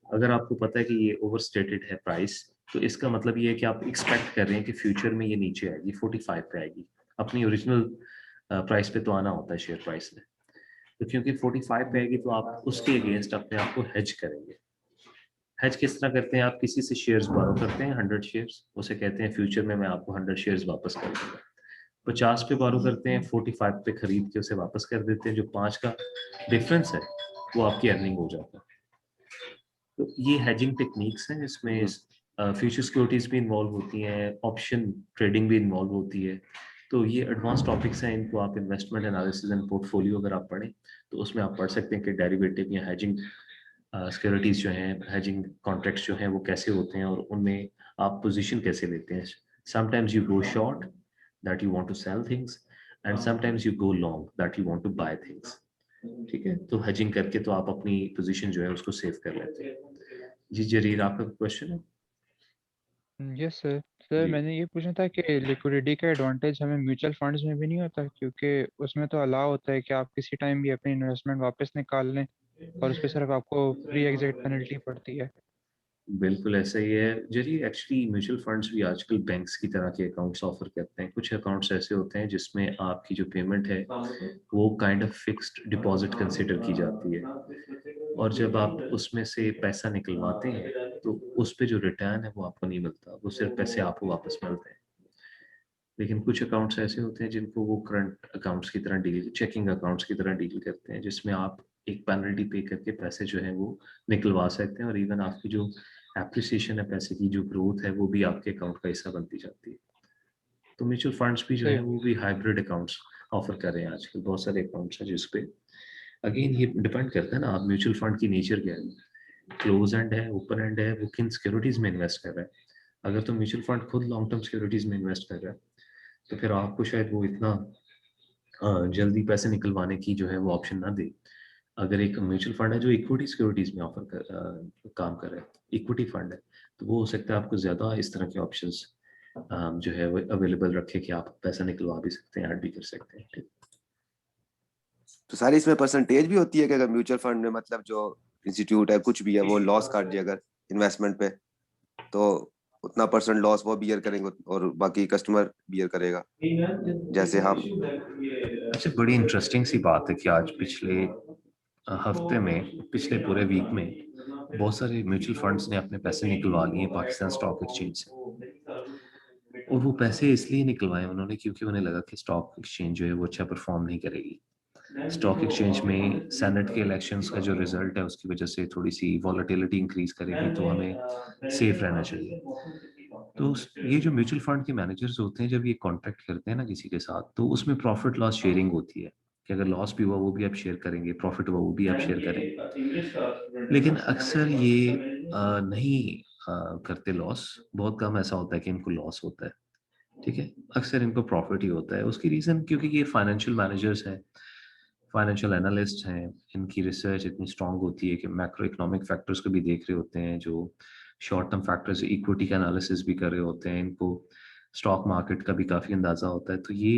अगर आपको पता है कि ये ओवरस्टेटेड है प्राइस, तो इसका मतलब ये है कि आप एक्सपेक्ट कर रहे हैं कि फ्यूचर में ये नीचे आएगी, 45 पे आएगी, अपनी ओरिजिनल प्राइस पे तो आना होता है शेयर प्राइस में, तो क्योंकि 45 पे आएगी तो आप उसके अगेंस्ट अपने आप को हेज करेंगे। हेज किस तरह करते हैं? आप किसी से शेयर्स बारो करते हैं 100 शेयर्स, उसे कहते हैं फ्यूचर में मैं आपको 100 शेयर्स वापस कर दूंगा। 50 पे बारो करते हैं, 45 पे खरीद के उसे वापस कर देते हैं, जो 5 का डिफरेंस है वो आपकी अर्निंग हो जाता है। तो ये हेजिंग टेक्निक्स हैं, इसमें फ्यूचर सिक्योरिटीज भी इन्वॉल्व होती हैं, ऑप्शन ट्रेडिंग भी इन्वॉल्व होती है, तो ये एडवांस टॉपिक्स हैं, इनको आप इन्वेस्टमेंट एनालिसिस एंड पोर्टफोलियो अगर आप पढ़ें तो उसमें आप पढ़ सकते हैं कि डेरिवेटिव या हेजिंग सिक्योरिटीज जो हैं, हेजिंग कॉन्ट्रैक्ट्स जो हैं वो कैसे होते हैं और उनमें आप पोजीशन कैसे लेते हैं। Sometimes you go short that you want to sell things and sometimes you go long that you want to buy things. ठीक है, तो हेजिंग करके तो आप अपनी पोजीशन जो है उसको सेव कर लेते हैं। जी जरीर, आपका क्वेश्चन है? Yes sir. सर जी। मैंने ये पूछना था कि लिक्विडिटी का एडवांटेज हमें म्यूचुअल फंड्स में भी नहीं होता, क्योंकि उसमें तो अलाउ होता है कि आप किसी टाइम भी अपनी इन्वेस्टमेंट वापस निकाल लें और उस पर सिर्फ आपको प्री एग्जिट पेनल्टी पड़ती है। बिल्कुल ऐसा ही है जरी। एक्चुअली म्यूचुअल फंड्स भी आजकल बैंक्स की तरह के अकाउंट्स ऑफर करते हैं। कुछ अकाउंट्स ऐसे होते हैं जिसमें आपकी जो पेमेंट है वो kind of fixed deposit consider की जाती है, और जब आप उसमें से पैसा निकलवाते हैं तो उस पे जो रिटर्न है वो आपको नहीं मिलता, वो सिर्फ पैसे आपको वापस मिलते हैं। लेकिन कुछ अकाउंट्स ऐसे होते हैं जिनको वो करंट अकाउंट्स की तरह डील, चेकिंग अकाउंट्स की तरह डील करते हैं, जिसमें आप एक पेनल्टी पे करके पैसे जो है वो निकलवा सकते हैं, और इवन आपकी जो एप्रिसिएशन है, पैसे की जो ग्रोथ है, वो भी आपके अकाउंट का हिस्सा बनती जाती है। तो म्यूचुअल फंड्स भी जो है सर वो भी हाइब्रिड अकाउंट्स ऑफर कर रहे हैं आजकल। बहुत सारे अकाउंट्स हैं जिसपे अगेन ये डिपेंड करता है ना, आप म्यूचुअल फंड की नेचर क्या है, क्लोज एंड है, ओपन एंड है, वो किन सिक्योरिटीज में इन्वेस्ट कर रहा है। अगर तो म्यूचुअल फंड खुद लॉन्ग टर्म सिक्योरिटीज में इन्वेस्ट कर रहा है तो फिर आपको शायद वो इतना जल्दी पैसे निकलवाने की जो है वो ऑप्शन ना दे। अगर एक म्यूचुअल फंड है जो इक्विटी सिक्योरिटीज में ऑफर काम कर रहा है, इक्विटी फंड है, तो वो हो सकता है आपको ज्यादा इस तरह के ऑप्शंस जो है वो अवेलेबल रखे कि आप पैसा निकलवा भी सकते हैं, ऐड भी कर सकते हैं। ठीक। तो सारी इसमें परसेंटेज भी होती है कि अगर म्यूचुअल फंड में मतलब जो इंस्टीट्यूट है कुछ भी है वो लॉस काट दिया अगर इन्वेस्टमेंट पे, तो उतना परसेंट लॉस वो बियर करेंगे और बाकी कस्टमर बियर करेगा जैसे हम? अच्छा, बड़ी इंटरेस्टिंग सी बात है कि आज पिछले हफ्ते में, पिछले पूरे वीक में बहुत सारे म्यूचुअल फंड्स ने अपने पैसे निकलवा लिए पाकिस्तान स्टॉक एक्सचेंज से। और वो पैसे इसलिए निकलवाए उन्होंने क्योंकि उन्हें लगा कि स्टॉक एक्सचेंज जो है वो अच्छा परफॉर्म नहीं करेगी। स्टॉक एक्सचेंज में सेनेट के इलेक्शंस का जो रिजल्ट है उसकी वजह से थोड़ी सी वॉलेटिलिटी इंक्रीज करेगी, तो हमें सेफ रहना चाहिए। तो ये जो म्यूचुअल फंड के मैनेजर्स होते हैं जब ये कॉन्ट्रैक्ट करते हैं ना किसी के साथ, तो उसमें प्रॉफिट लॉस शेयरिंग होती है कि अगर लॉस भी हुआ वो भी आप शेयर करेंगे, प्रॉफिट हुआ वो भी आप शेयर करेंगे। लेकिन अक्सर ये नहीं करते लॉस, बहुत कम ऐसा होता है कि इनको लॉस होता है। ठीक है, अक्सर इनको प्रॉफिट ही होता है। उसकी रीज़न क्योंकि ये फाइनेंशियल मैनेजर्स हैं, फाइनेंशियल एनालिस्ट हैं, इनकी रिसर्च इतनी स्ट्रांग होती है कि मैक्रो इकोनॉमिक फैक्टर्स को भी देख रहे होते हैं, जो शॉर्ट टर्म फैक्टर्स, इक्विटी का एनालिसिस भी कर रहे होते हैं, इनको स्टॉक मार्केट का भी काफ़ी अंदाज़ा होता है। तो ये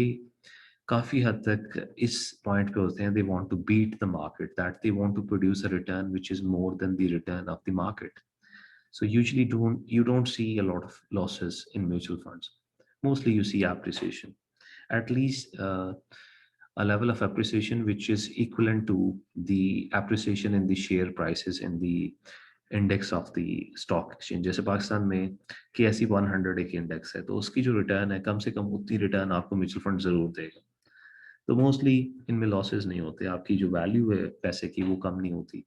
काफ़ी हद तक इस पॉइंट पे होते हैं, they want to beat the market, that they want to produce a return which is more than the return of the market. So usually you don't see a lot of losses in mutual funds. Mostly you see appreciation, at least a level of appreciation which is equivalent to the appreciation in the share prices in the index of the stock exchange. जैसे पाकिस्तान में KSE 100 एक index है, तो उसकी जो return है कम से कम उतनी रिटर्न आपको म्यूचुअल फंड जरूर देगा। तो मोस्टली इनमें लॉसेस नहीं होते, आपकी जो वैल्यू है पैसे की वो कम नहीं होती,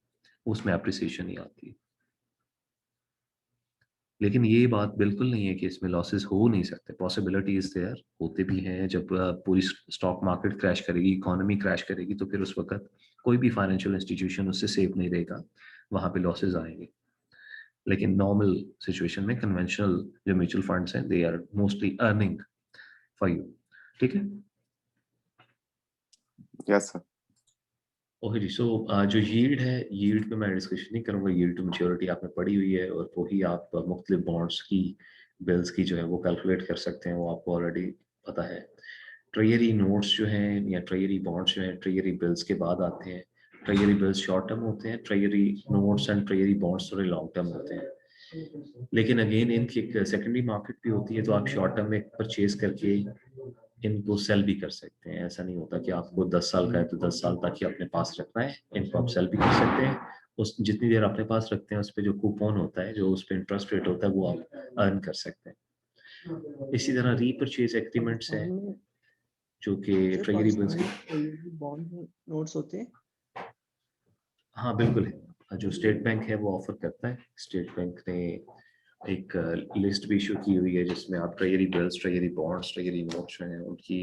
उसमें अप्रिसिएशन ही आती है। लेकिन ये बात बिल्कुल नहीं है कि इसमें लॉसेस हो नहीं सकते, पॉसिबिलिटी इज देयर, होते भी हैं। जब पूरी स्टॉक मार्केट क्रैश करेगी, इकोनॉमी क्रैश करेगी, तो फिर उस वक्त कोई भी फाइनेंशियल इंस्टीट्यूशन उससे सेफ नहीं रहेगा, वहां पे लॉसेस आएंगे। लेकिन नॉर्मल सिचुएशन में कन्वेंशनल जो म्यूचुअल फंड्स हैं, they are mostly earning for you. ठीक है, यस सर। ओके जी। सो जो यील्ड है, यील्ड पे मैं डिस्कशन नहीं करूंगा, यील्ड टू मैच्योरिटी आपने पढ़ी हुई है, और वही आप मुख्तलिफ बॉन्ड्स की, बिल्स की जो है वो कैलकुलेट कर सकते हैं, वो आपको ऑलरेडी पता है। ट्रेजरी नोट्स जो हैं या ट्रेजरी बॉन्ड्स जो हैं, ट्रेजरी बिल्स के बाद आते हैं। ट्रेजरी बिल्स शॉर्ट टर्म होते हैं, treasury notes and treasury bonds थोड़े लॉन्ग टर्म होते हैं। लेकिन अगेन इनकी एक सेकेंडरी मार्केट भी होती है, तो आप शॉर्ट टर्म में परचेज करके इनको सेल भी कर सकते हैं। ऐसा नहीं होता कि आपको 10 साल का है तो 10 साल तक ही अपने पास रखना है, इनको आप सेल भी कर सकते हैं। उस जितनी देर अपने पास रखते हैं उस पर जो कूपन होता है, जो उस पर इंटरेस्ट रेट होता है, वो आप अर्न कर सकते हैं। इसी तरह रीपरचेज एग्रीमेंट्स हैं, पाकिस्तान में जो कि जो ट्रेजरी बिल्स पाकिस्तान के, में बॉन्ड नोट्स होते हैं, हाँ बिल्कुल है, जो स्टेट बैंक है वो ऑफर करता है। स्टेट बैंक ने एक लिस्ट भी इशू की हुई है जिसमें आप treasury bills, treasury bonds, treasury notes हैं, उनकी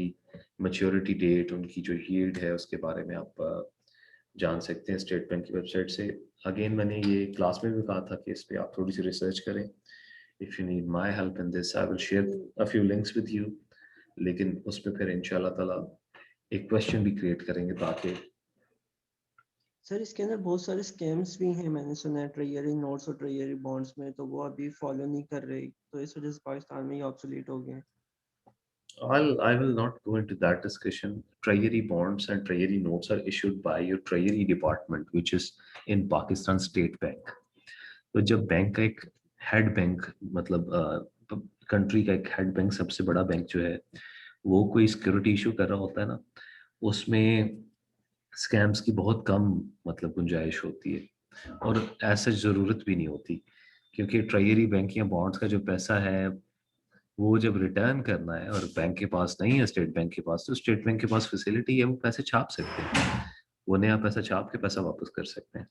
मैच्योरिटी डेट, उनकी जो यील्ड है उसके बारे में आप जान सकते हैं स्टेट बैंक की वेबसाइट से। अगेन मैंने ये क्लास में भी कहा था कि इस पे आप थोड़ी सी रिसर्च करें। If you need my help in this I will share a few links with you, लेकिन उस पे फिर इंशाल्लाह ताला एक क्वेश्चन भी क्रिएट करेंगे ताकि। सर इसके अंदर बहुत सारे स्कैम्स भी हैं, मैंने सुना है ट्रेजरी नोट्स और ट्रेजरी बॉन्ड्स में, तो वो अभी फॉलो नहीं कर रहे, तो इस वजह से पाकिस्तान में ये ऑब्सोलीट हो गए हैं। I will not go into that discussion. Treasury bonds and treasury notes are issued by your treasury department, which is in Pakistan State Bank. तो जब बैंक का एक हेड बैंक, मतलब कंट्री का एक हेड बैंक, सबसे बड़ा बैंक जो है, वो कोई सिक्योरिटी इशू कर रहा होता है ना, उसमें स्कैम्स की बहुत कम मतलब गुंजाइश होती है, और ऐसा ज़रूरत भी नहीं होती, क्योंकि ट्रेजरी बैंक या बॉन्ड्स का जो पैसा है वो जब रिटर्न करना है और बैंक के पास नहीं है, स्टेट बैंक के पास, तो स्टेट बैंक के पास फैसिलिटी है, वो पैसे छाप सकते हैं, वो नया पैसा छाप के पैसा वापस कर सकते हैं।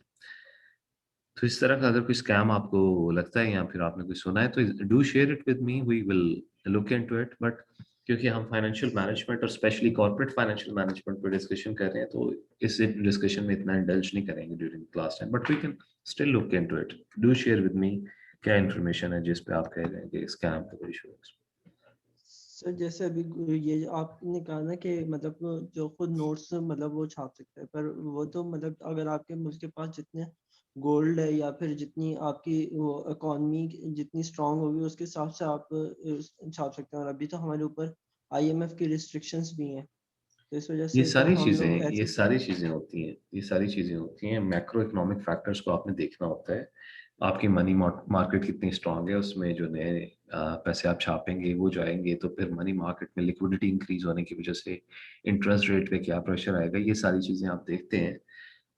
तो इस तरह का अगर कोई स्कैम आपको लगता है या फिर आपने कोई सुना है, तो do share it with me, we will look into it. But क्योंकि हम फाइनेंशियल मैनेजमेंट और स्पेशली कॉर्पोरेट फाइनेंशियल मैनेजमेंट पर डिस्कशन कर रहे हैं, तो इस डिस्कशन में इतना इंडल्ज नहीं करेंगे during class time, but we can still look into it. Do share with me क्या इन्फॉर्मेशन है जिस पे आप कह रहे हैं कि स्कैम का कोई इशू है। सर जैसे अभी ये जो आपने कहा ना कि मतलब जो खुद नोट्स मतलब वो छाप सकता है, पर वो तो मतलब अगर आपके मुल्क के पास जितने गोल्ड है या फिर जितनी आपकी वो इकॉनमी जितनी स्ट्रांग होगी उसके हिसाब से आप छाप सकते हैं, और अभी तो हमारे ऊपर IMF की रिस्ट्रिक्शंस भी हैं, तो इस वजह ये से तो सारी हम लोग चीजें ये ऐसे। सारी चीजें होती हैं, ये सारी चीजें होती हैं। मैक्रो इकोनॉमिक फैक्टर्स को आपने देखना होता है, आपकी मनी मार्केट कितनी स्ट्रांग है, उसमें जो नए पैसे आप छापेंगे वो जाएंगे, तो फिर मनी मार्केट में लिक्विडिटी इंक्रीज होने की वजह से इंटरेस्ट रेट पे क्या प्रेशर आएगा, ये सारी चीजें आप देखते हैं,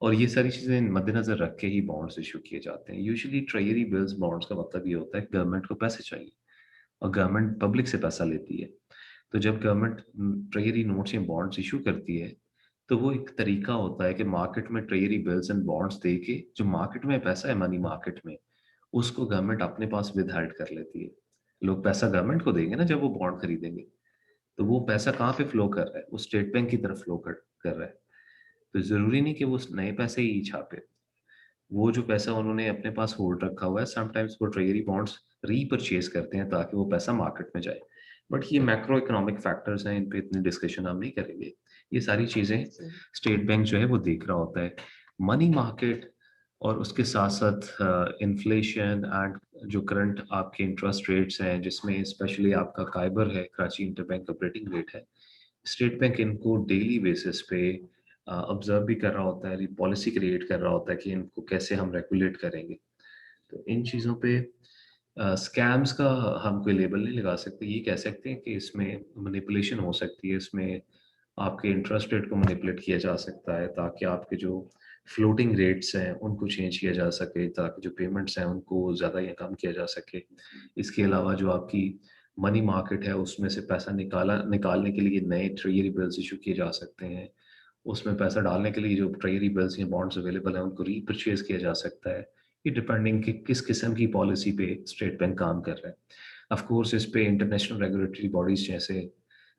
और ये सारी चीजें मद्देनजर रख के ही बॉन्ड्स इशू किए जाते हैं। यूजुअली ट्रेजरी बिल्स बॉन्ड्स का मतलब ये होता है गवर्नमेंट को पैसे चाहिए, और गवर्नमेंट पब्लिक से पैसा लेती है। तो जब गवर्नमेंट ट्रेजरी नोट्स या बॉन्ड्स इशू करती है, तो वो एक तरीका होता है कि मार्केट में ट्रेजरी बिल्स एंड बॉन्ड्स दे के जो मार्केट में पैसा है मनी मार्केट में, उसको गवर्नमेंट अपने पास विदहेल्ड कर लेती है। लोग पैसा गवर्नमेंट को देंगे ना जब वो बॉन्ड खरीदेंगे, तो वो पैसा कहाँ पे फ्लो कर रहा है, वो स्टेट बैंक की तरफ फ्लो कर रहा है। तो जरूरी नहीं कि वो नए पैसे ही छापे, वो जो पैसा उन्होंने अपने पास होल्ड रखा हुआ है, समटाइम्स वो ट्रेजरी बॉन्ड्स रीपरचेज करते हैं ताकि वो पैसा मार्केट में जाए। बट ये मैक्रो इकोनॉमिक फैक्टर्स हैं, इन पे इतनी डिस्कशन हम नहीं करेंगे। ये सारी चीज़ें स्टेट बैंक जो है वो देख रहा होता है। मनी मार्केट और उसके साथ साथ इन्फ्लेशन एंड जो करंट आपके इंटरेस्ट रेट्स हैं, जिसमें स्पेशली आपका काइबर है, कराची इंटरबैंक ऑपरेटिंग रेट है, स्टेट बैंक इनको डेली बेसिस पे ऑब्जर्व भी कर रहा होता है, पॉलिसी क्रिएट कर रहा होता है कि इनको कैसे हम रेगुलेट करेंगे। तो इन चीज़ों पे स्कैम्स का हम कोई लेबल नहीं लगा सकते। ये कह सकते हैं कि इसमें मैनिपुलेशन हो सकती है, इसमें आपके इंटरेस्ट रेट को मैनिपुलेट किया जा सकता है ताकि आपके जो फ्लोटिंग रेट्स हैं उनको चेंज किया जा सके, ताकि जो पेमेंट्स हैं उनको ज़्यादा या कम किया जा सके। इसके अलावा जो आपकी मनी मार्केट है उसमें से पैसा निकालने के लिए नए ट्रेजरी बिल्स इशू किए जा सकते हैं। उसमें पैसा डालने के लिए जो ट्रेजरी बिल्स या बॉन्ड्स अवेलेबल हैं उनको रीपरचेज किया जा सकता है। ये डिपेंडिंग कि किस किस्म की पॉलिसी पे स्टेट बैंक काम कर रहा है। ऑफ कोर्स इस पे इंटरनेशनल रेगुलेटरी बॉडीज जैसे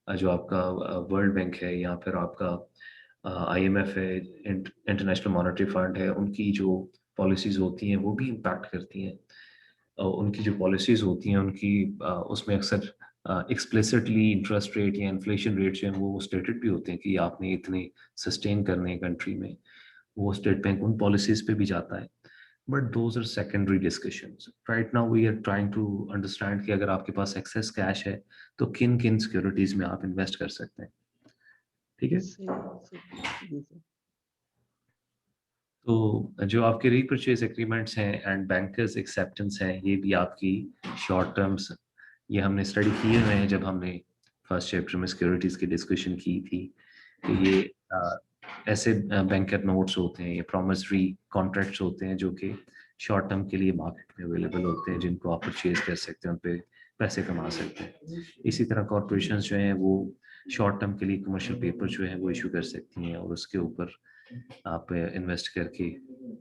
जो आपका वर्ल्ड बैंक है या फिर आपका IMF है, इंटरनेशनल मॉनेटरी फंड है, उनकी जो पॉलिसीज़ होती हैं वो भी इम्पैक्ट करती हैं। उनकी जो पॉलिसीज़ होती हैं उनकी उसमें अक्सर एक्सप्लिसिटली इंटरेस्ट रेट या इन्फ्लेशन रेट जो हैं वो स्टेटेड भी होते हैं कि आपने इतने सस्टेन करने हैं कंट्री में। वो स्टेट बैंक उन पॉलिसीज़ पे भी जाता है। But those are secondary discussions. Right now we are trying to understand कि अगर आपके पास एक्सेस कैश है तो किन किन सिक्योरिटीज में आप इन्वेस्ट कर सकते हैं। ठीक है, जी सर। तो जो आपके रीपरचेज एग्रीमेंट्स हैं एंड बैंकर्स एक्सेप्टेंस हैं, ये भी आपकी शॉर्ट टर्म्स, ये हमने स्टडी किए हुए हैं जब हमने फर्स्ट चैप्टर में सिक्योरिटीज की डिस्कशन की थी। तो ये ऐसे बैंकर नोट्स होते हैं, ये प्रॉमिसरी कॉन्ट्रैक्ट्स होते हैं जो कि शॉर्ट टर्म के लिए मार्केट में अवेलेबल होते हैं, जिनको आप परचेज कर सकते हैं, उन पे पैसे कमा सकते हैं। इसी तरह कॉर्पोरेशन जो हैं वो शॉर्ट टर्म के लिए कमर्शियल पेपर जो है वो इशू कर सकती हैं और उसके ऊपर आप इन्वेस्ट करके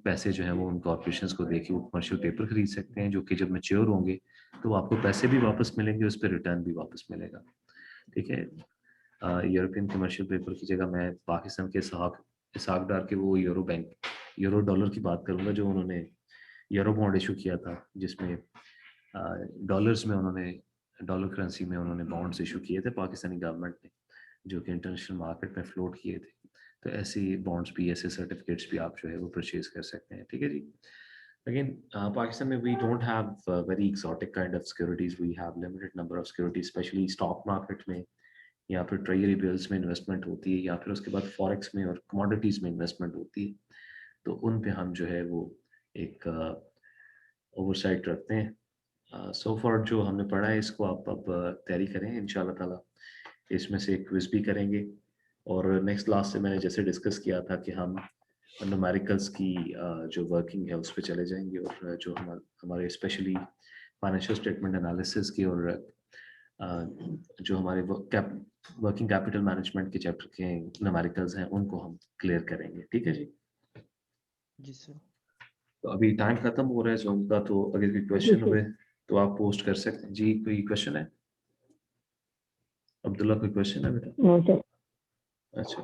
पैसे जो हैं वो उन कॉर्पोरेशंस को देके वो कमर्शियल पेपर खरीद सकते हैं, जो कि जब मैच्योर होंगे तो आपको पैसे भी वापस मिलेंगे, उस पर रिटर्न भी वापस मिलेगा। ठीक है, यूरोपियन कमर्शियल पेपर की जगह मैं पाकिस्तान के इसहाक डार के वो यूरो डॉलर की बात करूंगा, जो उन्होंने यूरो बॉन्ड इशू किया था, जिसमें डॉलर्स में उन्होंने डॉलर करेंसी में उन्होंने बॉन्ड्स इशू किए थे पाकिस्तानी गवर्नमेंट ने, जो कि इंटरनेशनल मार्केट में फ्लोट किए थे। तो ऐसे बॉन्ड्स भी, ऐसे सर्टिफिकेट्स भी आप जो है वो परचेज कर सकते हैं। ठीक है जी। अगेन पाकिस्तान में we don't have very exotic kind of securities, we have limited number of securities, specially stock market में या फिर ट्रेजरी बिल्स में इन्वेस्टमेंट होती है, या फिर उसके बाद फॉरेक्स में और कमोडिटीज़ में इन्वेस्टमेंट होती है। तो उन पे हम जो है वो एक ओवरसाइट रखते हैं। सो फॉर जो हमने पढ़ा है इसको आप अब तैयारी करें इंशाल्लाह ताला। इसमें से एक क्विज भी करेंगे और नेक्स्ट क्लास से मैंने जैसे डिस्कस किया था कि हम न्यूमेरिकल्स की जो वर्किंग है उस पर चले जाएंगे, और जो हमारे स्पेशली फाइनेंशियल स्टेटमेंट एनालिसिस की और जो हमारे वर्किंग कैपिटल मैनेजमेंट के चैप्टर के न्यूमेरिकल्स हैं उनको हम क्लियर करेंगे। ठीक है जी। जी सर। तो अभी टाइम खत्म हो रहा है जूम का, तो अगर कोई क्वेश्चन हुए तो आप पोस्ट कर सकते हैं। जी कोई क्वेश्चन है? अब्दुल्ला कोई क्वेश्चन है बेटा? No sir. अच्छा